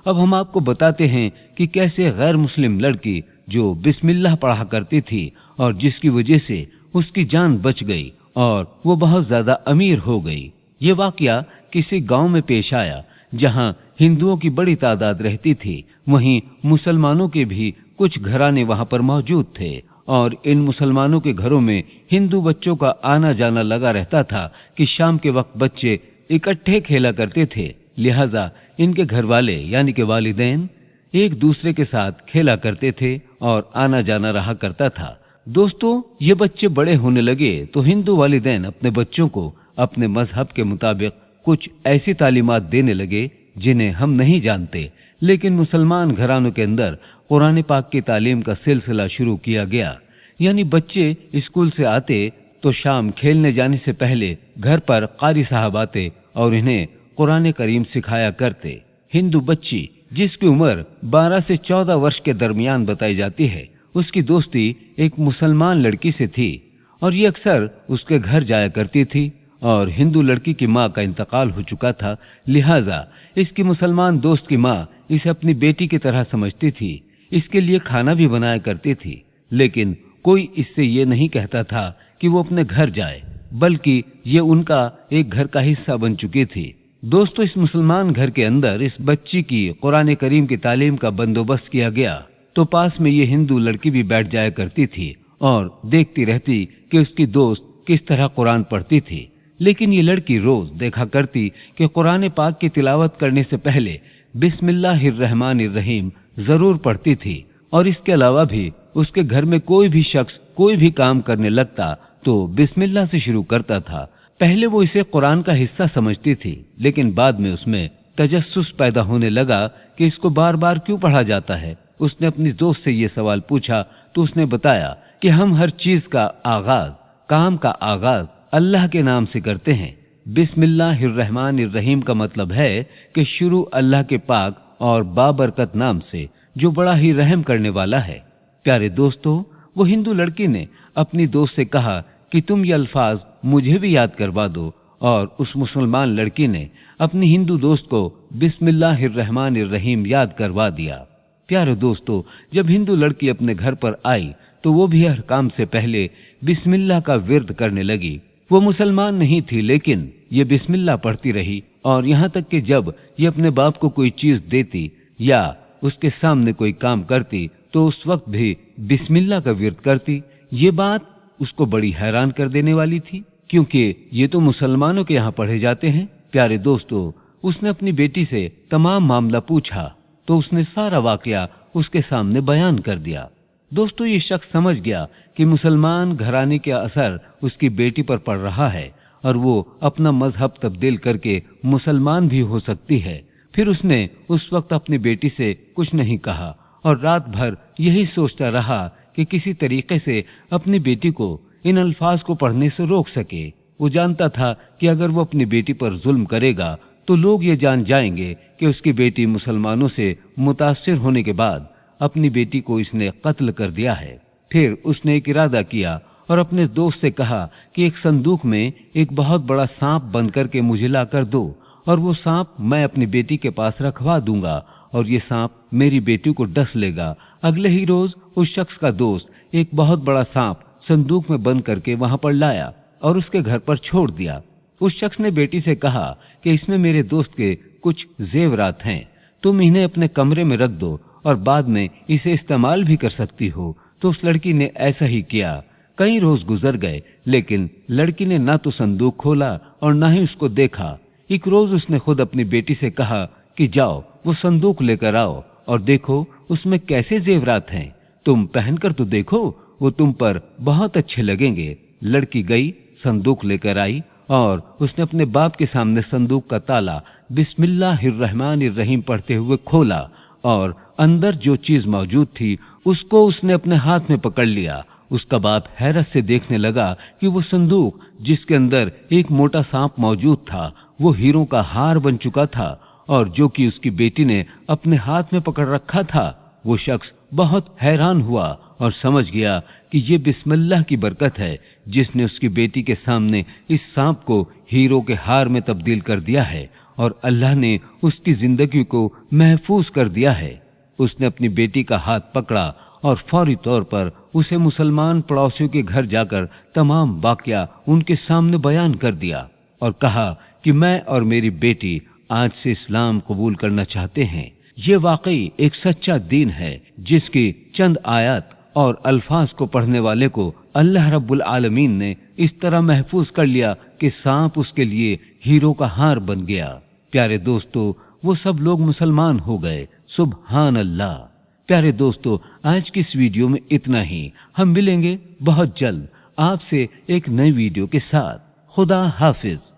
اب ہم آپ کو بتاتے ہیں کہ کیسے غیر مسلم لڑکی جو بسم اللہ پڑھا کرتی تھی اور جس کی وجہ سے اس کی جان بچ گئی اور وہ بہت زیادہ امیر ہو گئی۔ یہ واقعہ کسی گاؤں میں پیش آیا جہاں ہندوؤں کی بڑی تعداد رہتی تھی، وہیں مسلمانوں کے بھی کچھ گھرانے وہاں پر موجود تھے، اور ان مسلمانوں کے گھروں میں ہندو بچوں کا آنا جانا لگا رہتا تھا کہ شام کے وقت بچے اکٹھے کھیلا کرتے تھے، لہٰذا ان کے گھر والے یعنی کہ والدین ایک دوسرے کے ساتھ کھیلا کرتے تھے اور آنا جانا رہا کرتا تھا۔ دوستو، یہ بچے بڑے ہونے لگے تو ہندو والدین اپنے بچوں کو اپنے مذہب کے مطابق کچھ ایسی تعلیمات دینے لگے جنہیں ہم نہیں جانتے، لیکن مسلمان گھرانوں کے اندر قرآن پاک کی تعلیم کا سلسلہ شروع کیا گیا، یعنی بچے اسکول سے آتے تو شام کھیلنے جانے سے پہلے گھر پر قاری صاحب آتے اور انہیں قرآن کریم سکھایا کرتے۔ ہندو بچی جس کی عمر 12 سے 14 ورش کے درمیان بتائی جاتی ہے، اس کی دوستی ایک مسلمان لڑکی سے تھی اور یہ اکثر اس کے گھر جایا کرتی تھی، اور ہندو لڑکی کی ماں کا انتقال ہو چکا تھا، لہٰذا اس کی مسلمان دوست کی ماں اسے اپنی بیٹی کی طرح سمجھتی تھی، اس کے لیے کھانا بھی بنایا کرتی تھی، لیکن کوئی اس سے یہ نہیں کہتا تھا کہ وہ اپنے گھر جائے، بلکہ یہ ان کا ایک گھر کا حصہ بن چکی تھی۔ دوستو، اس مسلمان گھر کے اندر اس بچی کی قرآن کریم کی تعلیم کا بندوبست کیا گیا تو پاس میں یہ ہندو لڑکی بھی بیٹھ جایا کرتی تھی اور دیکھتی رہتی کہ اس کی دوست کس طرح قرآن پڑھتی تھی، لیکن یہ لڑکی روز دیکھا کرتی کہ قرآن پاک کی تلاوت کرنے سے پہلے بسم اللہ الرحمن الرحیم ضرور پڑھتی تھی، اور اس کے علاوہ بھی اس کے گھر میں کوئی بھی شخص کوئی بھی کام کرنے لگتا تو بسم اللہ سے شروع کرتا تھا۔ پہلے وہ اسے قرآن کا حصہ سمجھتی تھی، لیکن بعد میں اس میں تجسس پیدا ہونے لگا کہ اس کو بار بار کیوں پڑھا جاتا ہے۔ اس نے اپنی دوست سے یہ سوال پوچھا تو اس نے بتایا کہ ہم ہر چیز کا آغاز، کام کا آغاز اللہ کے نام سے کرتے ہیں۔ بسم اللہ الرحمن الرحیم کا مطلب ہے کہ شروع اللہ کے پاک اور بابرکت نام سے جو بڑا ہی رحم کرنے والا ہے۔ پیارے دوستو، وہ ہندو لڑکی نے اپنی دوست سے کہا کہ تم یہ الفاظ مجھے بھی یاد کروا دو، اور اس مسلمان لڑکی نے اپنی ہندو دوست کو بسم اللہ الرحمن الرحیم یاد کروا دیا۔ پیارے دوستو، جب ہندو لڑکی اپنے گھر پر آئی تو وہ بھی ہر کام سے پہلے بسم اللہ کا ورد کرنے لگی۔ وہ مسلمان نہیں تھی، لیکن یہ بسم اللہ پڑھتی رہی، اور یہاں تک کہ جب یہ اپنے باپ کو کوئی چیز دیتی یا اس کے سامنے کوئی کام کرتی تو اس وقت بھی بسم اللہ کا ورد کرتی۔ یہ بات اس کو بڑی حیران کر دینے والی تھی، کیونکہ یہ تو مسلمانوں کے یہاں پڑھے جاتے ہیں۔ پیارے دوستو، اس نے اپنی بیٹی سے تمام معاملہ پوچھا تو اس نے سارا واقعہ اس کے سامنے بیان کر دیا۔ دوستو، یہ شخص سمجھ گیا کہ مسلمان گھرانے کا اثر اس کی بیٹی پر پڑ رہا ہے اور وہ اپنا مذہب تبدیل کر کے مسلمان بھی ہو سکتی ہے۔ پھر اس نے اس وقت اپنی بیٹی سے کچھ نہیں کہا اور رات بھر یہی سوچتا رہا کہ کسی طریقے سے اپنی بیٹی کو ان الفاظ کو پڑھنے سے روک سکے۔ وہ جانتا تھا کہ اگر وہ اپنی بیٹی پر ظلم کرے گا تو لوگ یہ جان جائیں گے کہ اس کی بیٹی مسلمانوں سے متاثر ہونے کے بعد اپنی بیٹی کو اس نے قتل کر دیا ہے۔ پھر اس نے ایک ارادہ کیا اور اپنے دوست سے کہا کہ ایک صندوق میں ایک بہت بڑا سانپ بن کر کے مجھے لا کر دو، اور وہ سانپ میں اپنی بیٹی کے پاس رکھوا دوں گا، اور یہ سانپ میری بیٹی کو ڈس لے گا۔ اگلے ہی روز اس شخص کا دوست ایک بہت بڑا سانپ صندوق میں بند کر کے وہاں پر لایا اور اس کے گھر پر چھوڑ دیا۔ اس شخص نے بیٹی سے کہا کہ اس میں میرے دوست کے کچھ زیورات ہیں، تم انہیں اپنے کمرے میں رکھ دو اور بعد میں اسے استعمال بھی کر سکتی ہو۔ تو اس لڑکی نے ایسا ہی کیا۔ کئی روز گزر گئے، لیکن لڑکی نے نہ تو صندوق کھولا اور نہ ہی اس کو دیکھا۔ ایک روز اس نے خود اپنی بیٹی سے کہا کہ جاؤ وہ صندوق لے کر آؤ اور دیکھو اس میں کیسے زیورات ہیں، تم پہن کر تو دیکھو، وہ تم پر بہت اچھے لگیں گے۔ لڑکی گئی، صندوق لے کر آئی اور اس نے اپنے باپ کے سامنے صندوق کا تالا بسم اللہ الرحمن الرحیم پڑھتے ہوئے کھولا، اور اندر جو چیز موجود تھی اس کو اس نے اپنے ہاتھ میں پکڑ لیا۔ اس کا باپ حیرت سے دیکھنے لگا کہ وہ صندوق جس کے اندر ایک موٹا سانپ موجود تھا وہ ہیروں کا ہار بن چکا تھا، اور جو کہ اس کی بیٹی نے اپنے ہاتھ میں پکڑ رکھا تھا۔ وہ شخص بہت حیران ہوا اور سمجھ گیا کہ یہ بسم اللہ کی برکت ہے جس نے اس کی بیٹی کے سامنے اس سانپ کو ہیروں کے ہار میں تبدیل کر دیا ہے، اور اللہ نے اس کی زندگی کو محفوظ کر دیا ہے۔ اس نے اپنی بیٹی کا ہاتھ پکڑا اور فوری طور پر اسے مسلمان پڑوسیوں کے گھر جا کر تمام واقعہ ان کے سامنے بیان کر دیا اور کہا کہ میں اور میری بیٹی آج سے اسلام قبول کرنا چاہتے ہیں۔ یہ واقعی ایک سچا دین ہے جس کی چند آیات اور الفاظ کو پڑھنے والے کو اللہ رب العالمین نے اس طرح محفوظ کر لیا کہ سانپ اس کے لیے ہیرو کا ہار بن گیا۔ پیارے دوستو، وہ سب لوگ مسلمان ہو گئے، سبحان اللہ۔ پیارے دوستو، آج کی اس ویڈیو میں اتنا ہی۔ ہم ملیں گے بہت جلد آپ سے ایک نئی ویڈیو کے ساتھ۔ خدا حافظ۔